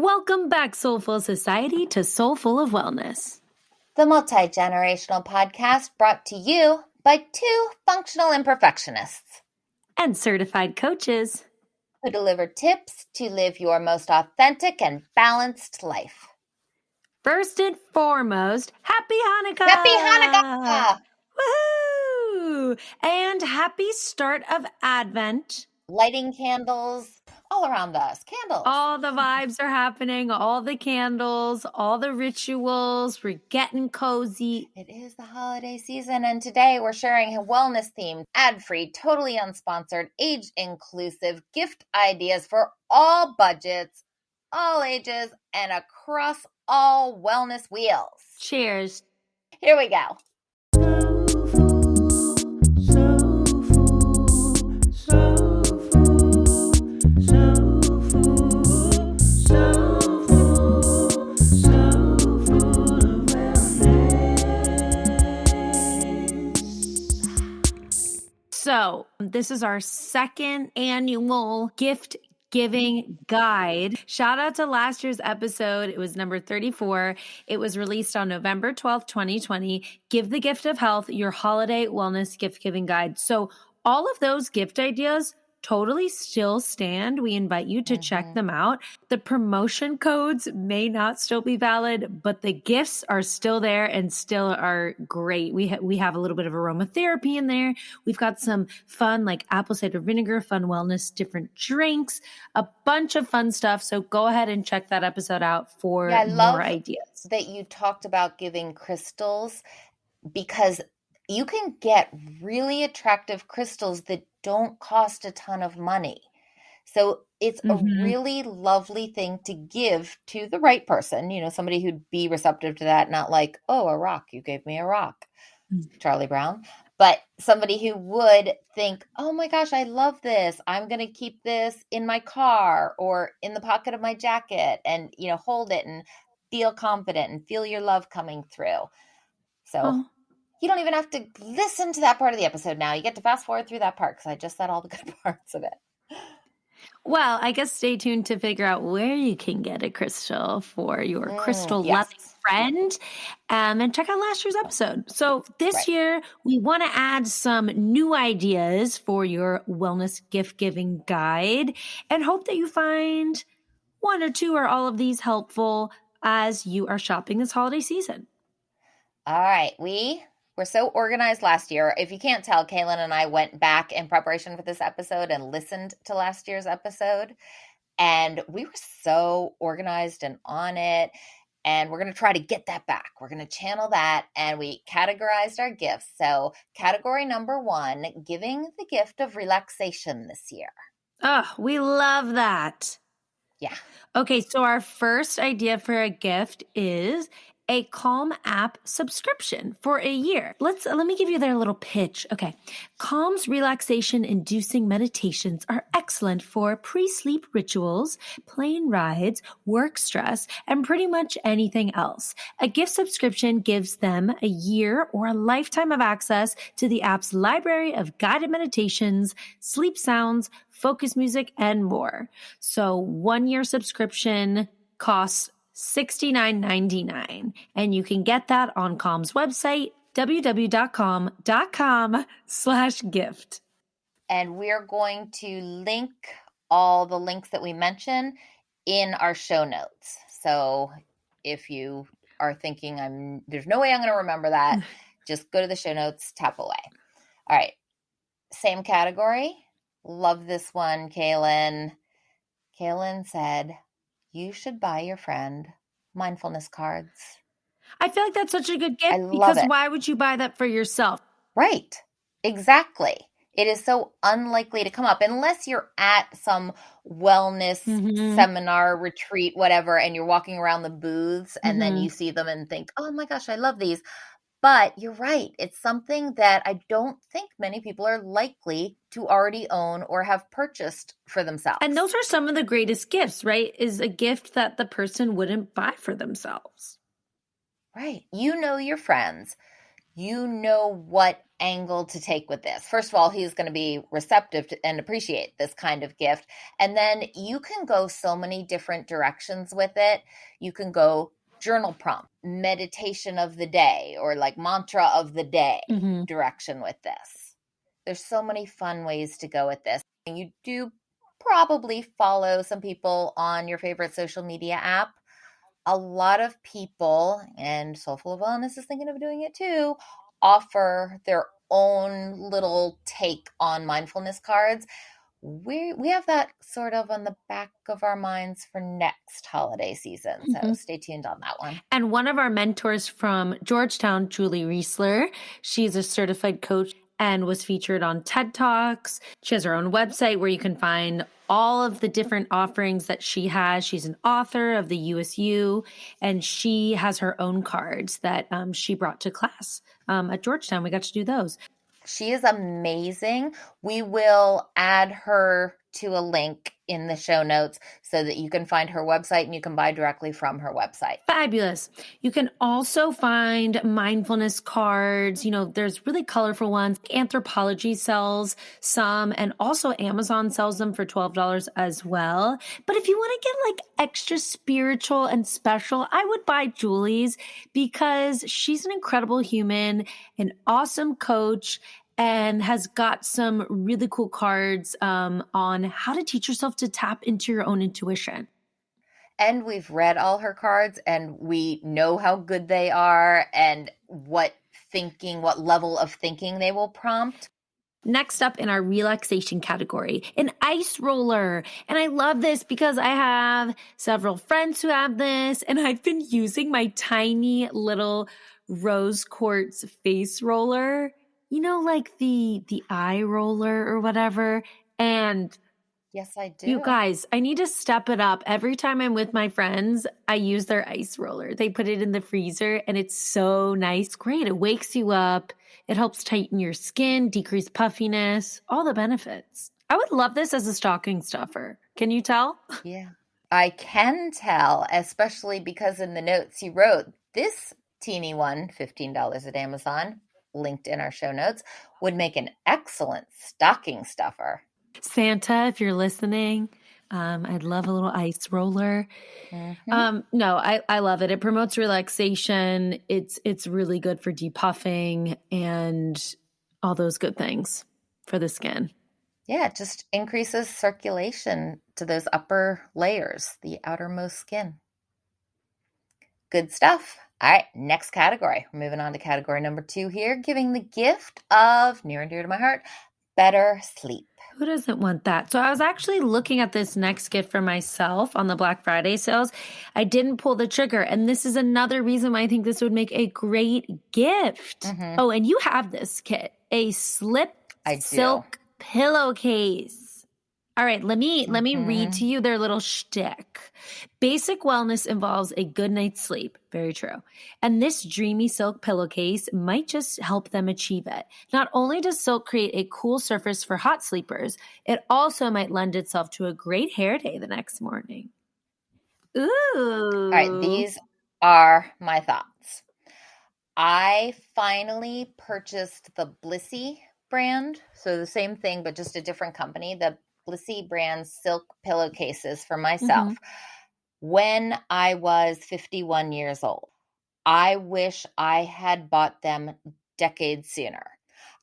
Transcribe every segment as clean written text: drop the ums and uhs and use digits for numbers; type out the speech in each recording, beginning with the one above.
Welcome back, Soulfull Society, to Soulfull of Wellness, the multi-generational podcast brought to you by two functional imperfectionists and certified coaches who deliver tips to live your most authentic and balanced life. First and foremost, Happy Hanukkah! Happy Hanukkah! Woohoo! And happy start of Advent. Lighting candles all around us. Candles. All the vibes are happening, all the candles, all the rituals. We're getting cozy. It is the holiday season, and today we're sharing a wellness-themed, ad-free, totally unsponsored, age-inclusive gift ideas for all budgets, all ages, and across all wellness wheels. Cheers. Here we go. So this is our second annual gift giving guide. Shout out to last year's episode. It was number 34. It was released on November 12th, 2020. Give the Gift of Health, your holiday wellness gift giving guide. So all of those gift ideas totally still stand. We invite you to check them out. The promotion codes may not still be valid, but the gifts are still there and still are great. We have a little bit of aromatherapy in there. We've got some fun like apple cider vinegar, fun wellness, different drinks, a bunch of fun stuff. So go ahead and check that episode out for more ideas. That you talked about giving crystals, because you can get really attractive crystals that don't cost a ton of money. So it's a really lovely thing to give to the right person, somebody who'd be receptive to that, not like, oh, a rock, you gave me a rock, Charlie Brown, but somebody who would think, oh my gosh, I love this. I'm going to keep this in my car or in the pocket of my jacket and, hold it and feel confident and feel your love coming through. So you don't even have to listen to that part of the episode now. You get to fast forward through that part because I just said all the good parts of it. Well, I guess stay tuned to figure out where you can get a crystal for your crystal-loving friend, and check out last year's episode. So this year, we want to add some new ideas for your wellness gift-giving guide and hope that you find one or two or all of these helpful as you are shopping this holiday season. All right. We were so organized last year. If you can't tell, Kaylin and I went back in preparation for this episode and listened to last year's episode. And we were so organized and on it. And we're going to try to get that back. We're going to channel that. And we categorized our gifts. So category number 1, giving the gift of relaxation this year. Oh, we love that. Yeah. Okay, so our first idea for a gift is a Calm app subscription for a year. Let me give you their little pitch. Okay. Calm's relaxation-inducing meditations are excellent for pre-sleep rituals, plane rides, work stress, and pretty much anything else. A gift subscription gives them a year or a lifetime of access to the app's library of guided meditations, sleep sounds, focus music, and more. So 1-year subscription costs $69.99, and you can get that on Calm's website, www.calm.com/gift. And we're going to link all the links that we mention in our show notes. So if you are thinking there's no way I'm going to remember that, just go to the show notes, tap away. All right. Same category. Love this one, Kaylin. Kaylin said, you should buy your friend mindfulness cards. I feel like that's such a good gift because why would you buy that for yourself? Right. Exactly. It is so unlikely to come up unless you're at some wellness seminar, retreat, whatever, and you're walking around the booths and then you see them and think, oh my gosh, I love these. But you're right. It's something that I don't think many people are likely to already own or have purchased for themselves. And those are some of the greatest gifts, right? Is a gift that the person wouldn't buy for themselves. Right. You know your friends you know what angle to take with this. First of all, he's going to be receptive to, and appreciate this kind of gift. And then you can go so many different directions with it. You can go journal prompt, meditation of the day, or like mantra of the day direction with this. There's so many fun ways to go with this. And you do probably follow some people on your favorite social media app. A lot of people, and Soulfull Wellness is thinking of doing it too, offer their own little take on mindfulness cards. We have that sort of on the back of our minds for next holiday season. So stay tuned on that one. And one of our mentors from Georgetown, Julie Riesler, she's a certified coach and was featured on TED Talks. She has her own website where you can find all of the different offerings that she has. She's an author of the USU, and she has her own cards that she brought to class at Georgetown. We got to do those. She is amazing. We will add her to a link in the show notes so that you can find her website and you can buy directly from her website. Fabulous. You can also find mindfulness cards. You know, there's really colorful ones. Anthropology sells some, and also Amazon sells them for $12 as well. But if you want to get like extra spiritual and special, I would buy Julie's because she's an incredible human, an awesome coach, and has got some really cool cards on how to teach yourself to tap into your own intuition. And we've read all her cards and we know how good they are and what level of thinking they will prompt. Next up in our relaxation category, an ice roller. And I love this because I have several friends who have this, and I've been using my tiny little rose quartz face roller, you know, like the eye roller or whatever. And yes, I do. You guys, I need to step it up. Every time I'm with my friends, I use their ice roller. They put it in the freezer and it's so nice. Great. It wakes you up. It helps tighten your skin, decrease puffiness, all the benefits. I would love this as a stocking stuffer. Can you tell? Yeah, I can tell, especially because in the notes you wrote, this teeny one, $15 at Amazon, linked in our show notes, would make an excellent stocking stuffer. Santa, if you're listening, I'd love a little ice roller. No, I love it. It promotes relaxation. It's really good for depuffing and all those good things for the skin. Yeah, it just increases circulation to those upper layers, the outermost skin. Good stuff. All right, next category. We're moving on to category number 2 here, giving the gift of, near and dear to my heart, better sleep. Who doesn't want that? So I was actually looking at this next gift for myself on the Black Friday sales. I didn't pull the trigger. And this is another reason why I think this would make a great gift. Oh, and you have this kit, a slip silk pillowcase. All right, let me read to you their little shtick. Basic wellness involves a good night's sleep. Very true. And this dreamy silk pillowcase might just help them achieve it. Not only does silk create a cool surface for hot sleepers, it also might lend itself to a great hair day the next morning. Ooh. All right, these are my thoughts. I finally purchased the Blissey brand. So the same thing, but just a different company. The Blissey brand silk pillowcases for myself when I was 51 years old. I wish I had bought them decades sooner.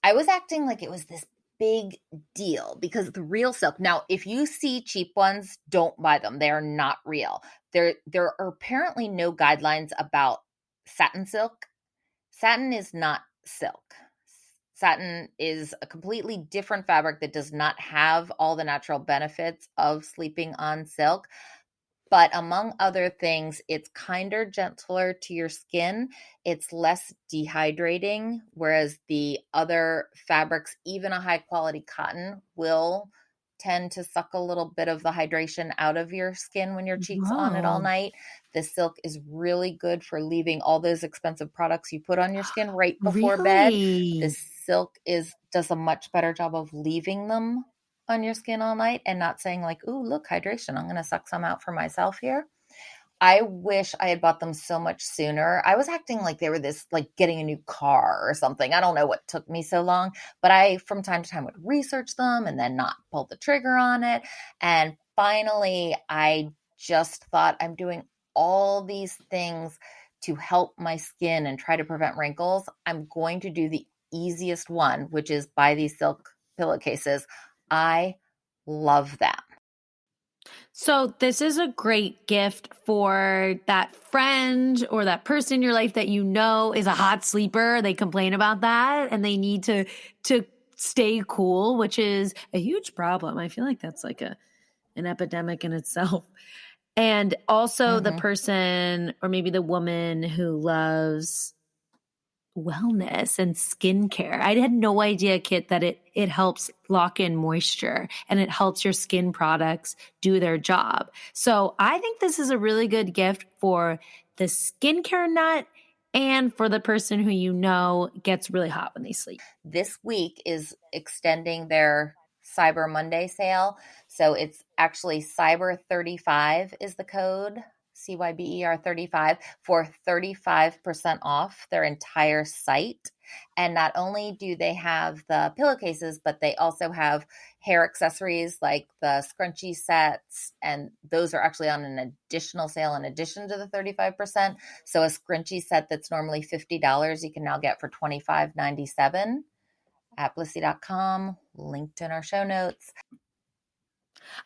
I was acting like it was this big deal because the real silk. Now, if you see cheap ones, don't buy them. They are not real. There are apparently no guidelines about satin silk. Satin is not silk. Satin is a completely different fabric that does not have all the natural benefits of sleeping on silk. But among other things, it's kinder, gentler to your skin. It's less dehydrating, whereas the other fabrics, even a high quality cotton, will tend to suck a little bit of the hydration out of your skin when your cheeks on it all night. The silk is really good for leaving all those expensive products you put on your skin right before bed. The silk does a much better job of leaving them on your skin all night and not saying like, ooh, look, hydration. I'm going to suck some out for myself here. I wish I had bought them so much sooner. I was acting like they were this, like getting a new car or something. I don't know what took me so long, but I, from time to time, would research them and then not pull the trigger on it. And finally, I just thought, I'm doing all these things to help my skin and try to prevent wrinkles. I'm going to do the easiest one, which is buy these silk pillowcases. I love them. So this is a great gift for that friend or that person in your life that you know is a hot sleeper. They complain about that and they need to stay cool, which is a huge problem. I feel like that's like an epidemic in itself. And also the person or maybe the woman who loves wellness and skincare. I had no idea, Kit, that it helps lock in moisture and it helps your skin products do their job. So I think this is a really good gift for the skincare nut and for the person who you know gets really hot when they sleep. This week is extending their Cyber Monday sale. So it's actually Cyber 35 is the code, CYBER 35, for 35% off their entire site. And not only do they have the pillowcases, but they also have hair accessories like the scrunchie sets. And those are actually on an additional sale in addition to the 35%. So a scrunchie set that's normally $50, you can now get for $25.97 at blissey.com, linked in our show notes.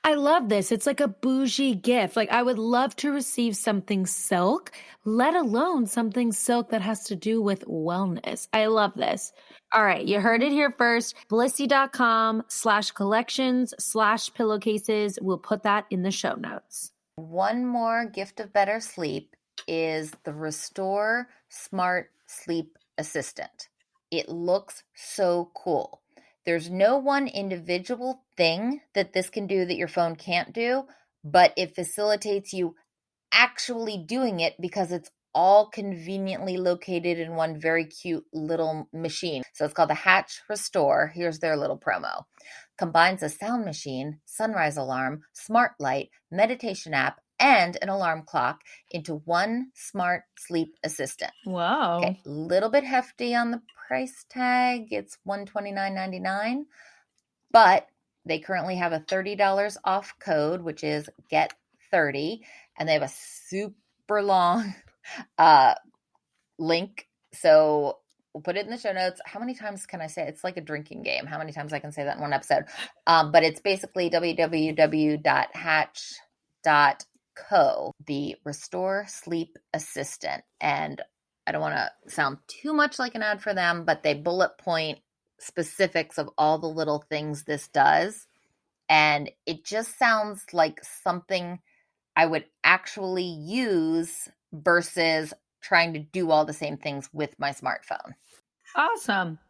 I love this. It's like a bougie gift. Like I would love to receive something silk, let alone something silk that has to do with wellness. I love this. All right. You heard it here first. Blissey.com/collections/pillowcases. We'll put that in the show notes. One more gift of better sleep is the Restore Smart Sleep Assistant. It looks so cool. There's no one individual thing that this can do that your phone can't do, but it facilitates you actually doing it because it's all conveniently located in one very cute little machine. So it's called the Hatch Restore. Here's their little promo. Combines a sound machine, sunrise alarm, smart light, meditation app, and an alarm clock into one smart sleep assistant. Wow. Okay, a little bit hefty on the price tag. It's $129.99, but they currently have a $30 off code, which is GET30, and they have a super long link. So we'll put it in the show notes. How many times can I say it? It's like a drinking game. How many times I can say that in one episode? But it's basically www.hatch.co, the Restore Sleep Assistant. And I don't want to sound too much like an ad for them, but they bullet point specifics of all the little things this does. And it just sounds like something I would actually use versus trying to do all the same things with my smartphone. Awesome.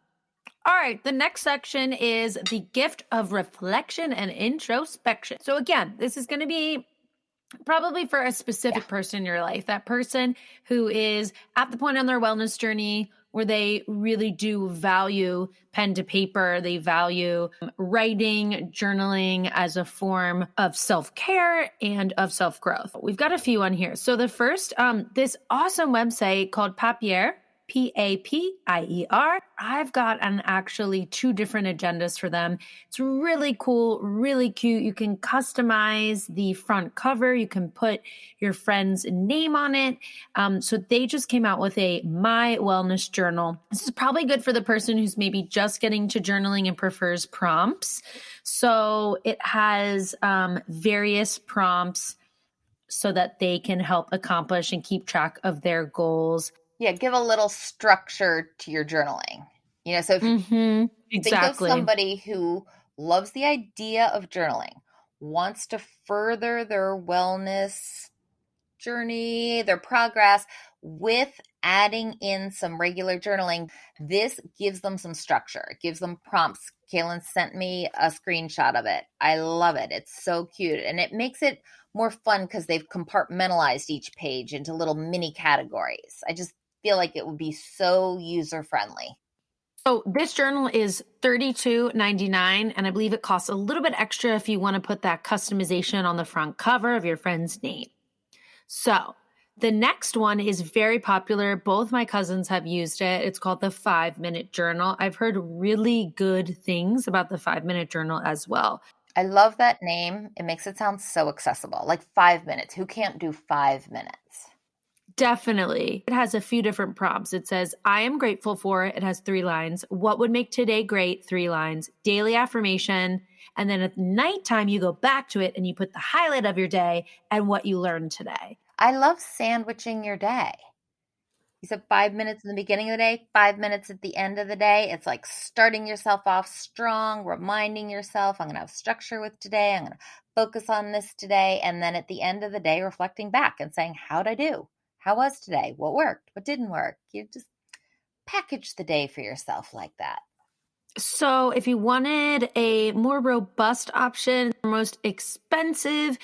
All right. The next section is the gift of reflection and introspection. So again, this is going to be probably for a specific person in your life, that person who is at the point on their wellness journey where they really do value pen to paper. They value writing, journaling as a form of self-care and of self-growth. We've got a few on here. So the first, this awesome website called Papier, Papier. I've got actually two different agendas for them. It's really cool, really cute. You can customize the front cover. You can put your friend's name on it. So they just came out with a My Wellness Journal. This is probably good for the person who's maybe just getting to journaling and prefers prompts. So it has various prompts so that they can help accomplish and keep track of their goals. Yeah, give a little structure to your journaling. You know, so if you think of somebody who loves the idea of journaling, wants to further their wellness journey, their progress with adding in some regular journaling, this gives them some structure. It gives them prompts. Kaylin sent me a screenshot of it. I love it. It's so cute. And it makes it more fun because they've compartmentalized each page into little mini categories. I just feel like it would be so user-friendly. So this journal is $32.99, and I believe it costs a little bit extra if you want to put that customization on the front cover of your friend's name. So the next one is very popular. Both my cousins have used it. It's called the 5-Minute Journal. I've heard really good things about the 5-Minute Journal as well. I love that name. It makes it sound so accessible. Like 5 minutes. Who can't do 5 minutes? Definitely. It has a few different prompts. It says, I am grateful for, it has 3 lines. What would make today great? 3 lines. Daily affirmation. And then at nighttime, you go back to it and you put the highlight of your day and what you learned today. I love sandwiching your day. You said 5 minutes in the beginning of the day, 5 minutes at the end of the day. It's like starting yourself off strong, reminding yourself, I'm going to have structure with today. I'm going to focus on this today. And then at the end of the day, reflecting back and saying, how'd I do? How was today? What worked? What didn't work? You just package the day for yourself like that. So if you wanted a more robust option, most expensive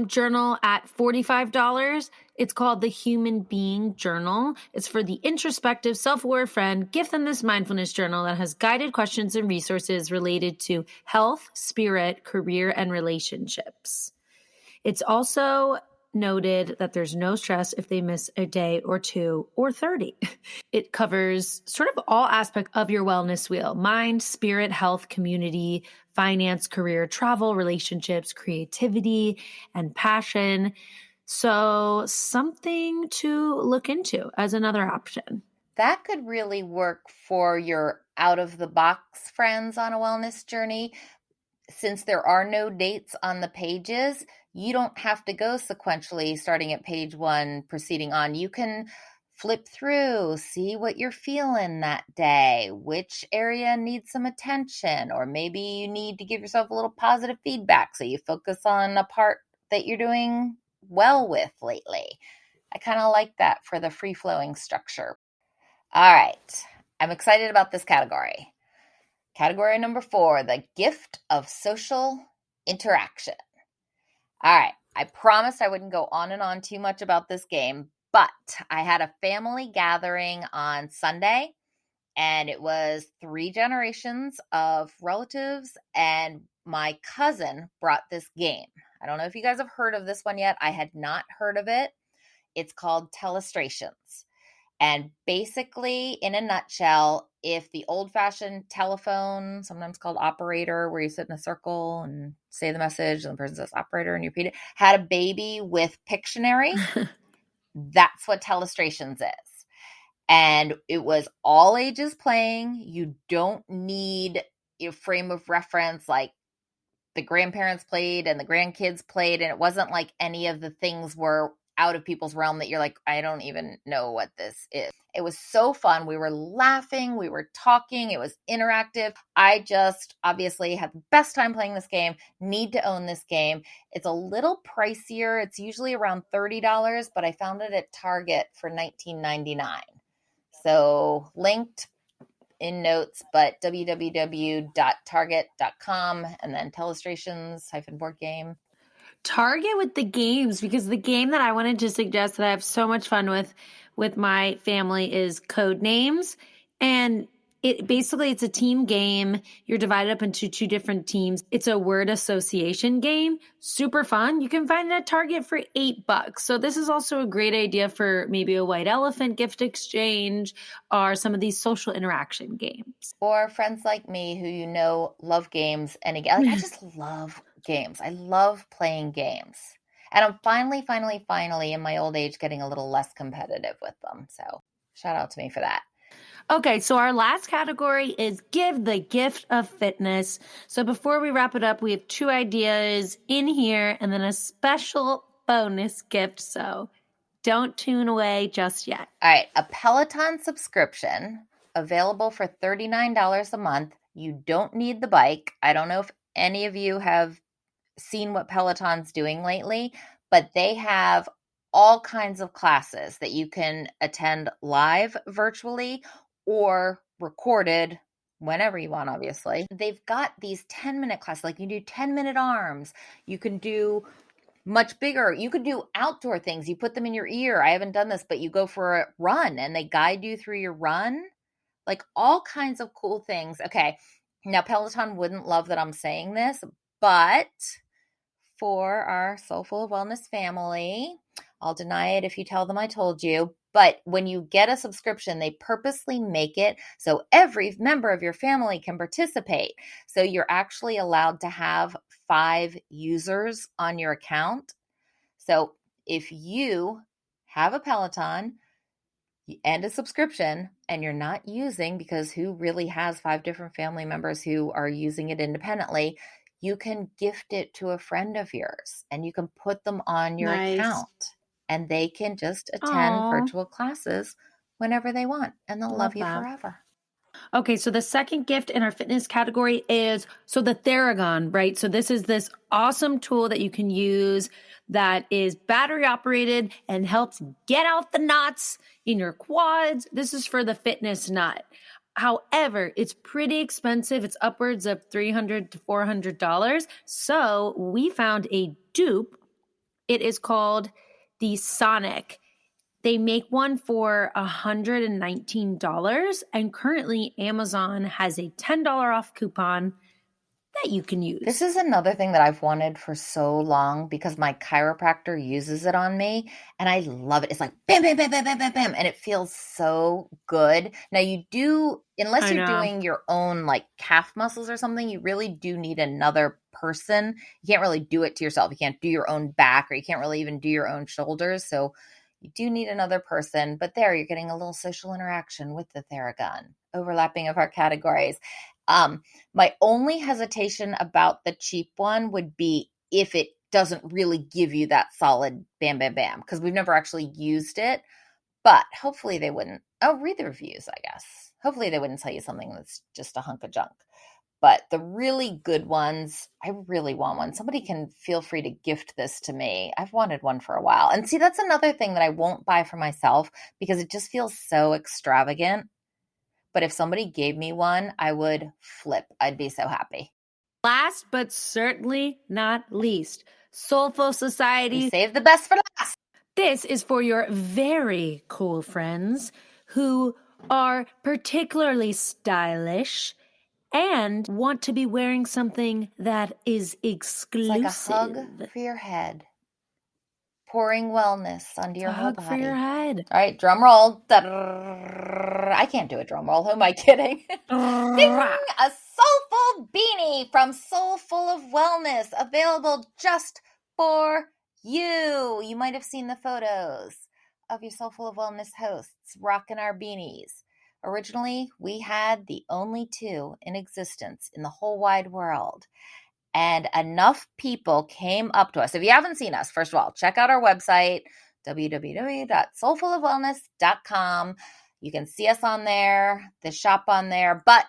journal at $45, it's called the Human Being Journal. It's for the introspective, self-aware friend. Give them this mindfulness journal that has guided questions and resources related to health, spirit, career, and relationships. It's also noted that there's no stress if they miss a day or 2 or 30. It covers sort of all aspects of your wellness wheel: mind, spirit, health, community, finance, career, travel, relationships, creativity, and passion. So something to look into as another option. That could really work for your out-of-the-box friends on a wellness journey. Since there are no dates on the pages, you don't have to go sequentially starting at page 1, proceeding on. You can flip through, see what you're feeling that day, which area needs some attention, or maybe you need to give yourself a little positive feedback so you focus on a part that you're doing well with lately. I kind of like that for the free-flowing structure. All right, I'm excited about this category. Category number 4, the gift of social interaction. All right, I promised I wouldn't go on and on too much about this game, but I had a family gathering on Sunday, and it was 3 generations of relatives, and my cousin brought this game. I don't know if you guys have heard of this one yet. I had not heard of it. It's called telestrations. And basically, in a nutshell, if the old-fashioned telephone, sometimes called operator, where you sit in a circle and say the message, and the person says operator and you repeat it, had a baby with Pictionary, that's what telestrations is. And it was all ages playing. You don't need a frame of reference like the grandparents played and the grandkids played. And it wasn't like any of the things were out of people's realm that you're like, I don't even know what this is. It was so fun. We were laughing. We were talking. It was interactive. I just obviously had the best time playing this game. Need to own this game. It's a little pricier. It's usually around $30, but I found it at Target for $19.99. So linked in notes, but www.target.com and then telestrations-board game. Target with the games, because the game that I wanted to suggest that I have so much fun with my family is Code Names. And it's a team game. You're divided up into 2 different teams. It's a word association game. Super fun. You can find it at Target for $8. So this is also a great idea for maybe a white elephant gift exchange or some of these social interaction games. Or friends like me who love games. And again, I just love games. I love playing games. And I'm finally in my old age getting a little less competitive with them. So shout out to me for that. Okay, so our last category is give the gift of fitness. So before we wrap it up, we have 2 ideas in here and then a special bonus gift. So don't tune away just yet. All right, a Peloton subscription available for $39 a month. You don't need the bike. I don't know if any of you have seen what Peloton's doing lately, but they have all kinds of classes that you can attend live virtually or recorded whenever you want, obviously. They've got these 10-minute classes, like you do 10-minute arms. You can do much bigger. You could do outdoor things. You put them in your ear. I haven't done this, but you go for a run and they guide you through your run. Like all kinds of cool things. Okay, now Peloton wouldn't love that I'm saying this, but for our Soulful Wellness family, I'll deny it if you tell them I told you. But when you get a subscription, they purposely make it so every member of your family can participate. So you're actually allowed to have 5 users on your account. So if you have a Peloton and a subscription and you're not using, because who really has 5 different family members who are using it independently, you can gift it to a friend of yours and you can put them on your account and they can just attend virtual classes whenever they want and they'll love you forever. Okay, so the second gift in our fitness category is the Theragon, right? So this is this awesome tool that you can use that is battery operated and helps get out the knots in your quads. This is for the fitness nut. However, it's pretty expensive. It's upwards of $300 to $400. So we found a dupe. It is called the Sonic. They make one for $119, and currently Amazon has a $10 off coupon that you can use. This is another thing that I've wanted for so long because my chiropractor uses it on me and I love it. It's like bam, bam, bam, bam, bam, bam, bam, and it feels so good. Now you do, unless you're doing your own like calf muscles or something, you really do need another person. You can't really do it to yourself. You can't do your own back or you can't really even do your own shoulders. So you do need another person, but there you're getting a little social interaction with the Theragon, overlapping of our categories. My only hesitation about the cheap one would be if it doesn't really give you that solid bam, bam, bam, because we've never actually used it, but hopefully they wouldn't. Oh, read the reviews, I guess. Hopefully they wouldn't tell you something that's just a hunk of junk. But the really good ones, I really want one. Somebody can feel free to gift this to me. I've wanted one for a while. And see, that's another thing that I won't buy for myself because it just feels so extravagant. But if somebody gave me one, I would flip. I'd be so happy. Last but certainly not least, Soulfull Society. We save the best for last. This is for your very cool friends who are particularly stylish and want to be wearing something that is exclusive. It's like a hug for your head. Pouring wellness onto your whole body. For your head. All right, drum roll. I can't do a drum roll. Who am I kidding? Ding! A Soulfull beanie from Soulfull of Wellness, available just for you. You might have seen the photos of your Soulfull of Wellness hosts rocking our beanies. Originally, we had the only 2 in existence in the whole wide world. And enough people came up to us. If you haven't seen us, first of all, check out our website, www.soulfullofwellness.com. You can see us on there, the shop on there, but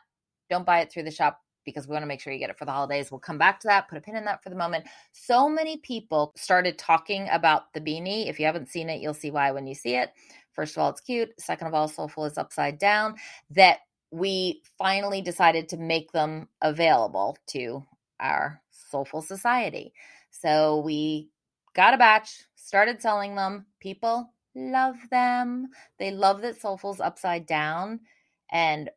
don't buy it through the shop because we want to make sure you get it for the holidays. We'll come back to that, put a pin in that for the moment. So many people started talking about the beanie. If you haven't seen it, you'll see why when you see it. First of all, it's cute. Second of all, Soulfull is upside down. That we finally decided to make them available to our Soulfull Society. So we got a batch, started selling them. People love them. They love that Soulfull's upside down. And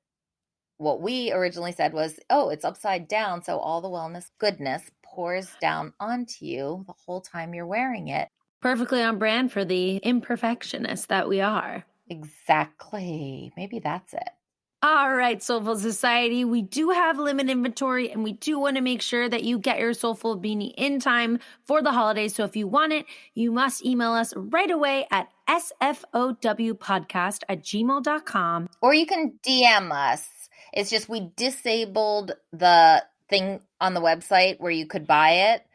what we originally said was, oh, it's upside down, so all the wellness goodness pours down onto you the whole time you're wearing it. Perfectly on brand for the imperfectionist that we are. Exactly. Maybe that's it. All right, Soulfull Society, we do have limited inventory and we do want to make sure that you get your Soulfull beanie in time for the holidays. So if you want it, you must email us right away at sfowpodcast@gmail.com. Or you can DM us. It's just we disabled the thing on the website where you could buy it.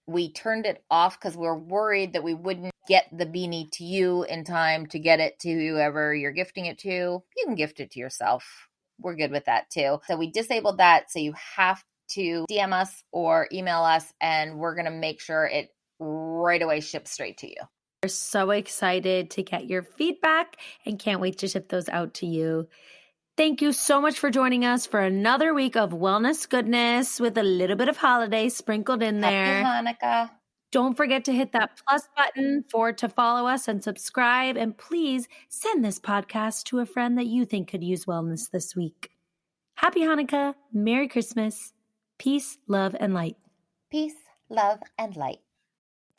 We turned it off because we're worried that we wouldn't get the beanie to you in time to get it to whoever you're gifting it to. You can gift it to yourself. We're good with that too. So we disabled that. So you have to DM us or email us and we're going to make sure it right away ships straight to you. We're so excited to get your feedback and can't wait to ship those out to you. Thank you so much for joining us for another week of wellness goodness with a little bit of holiday sprinkled in there. Happy Hanukkah. Don't forget to hit that plus button to follow us and subscribe. And please send this podcast to a friend that you think could use wellness this week. Happy Hanukkah. Merry Christmas. Peace, love, and light. Peace, love, and light.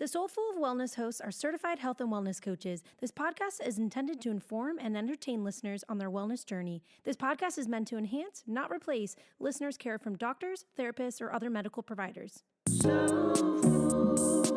The Soulful of Wellness hosts are certified health and wellness coaches. This podcast is intended to inform and entertain listeners on their wellness journey. This podcast is meant to enhance, not replace, listeners' care from doctors, therapists, or other medical providers. Soulful.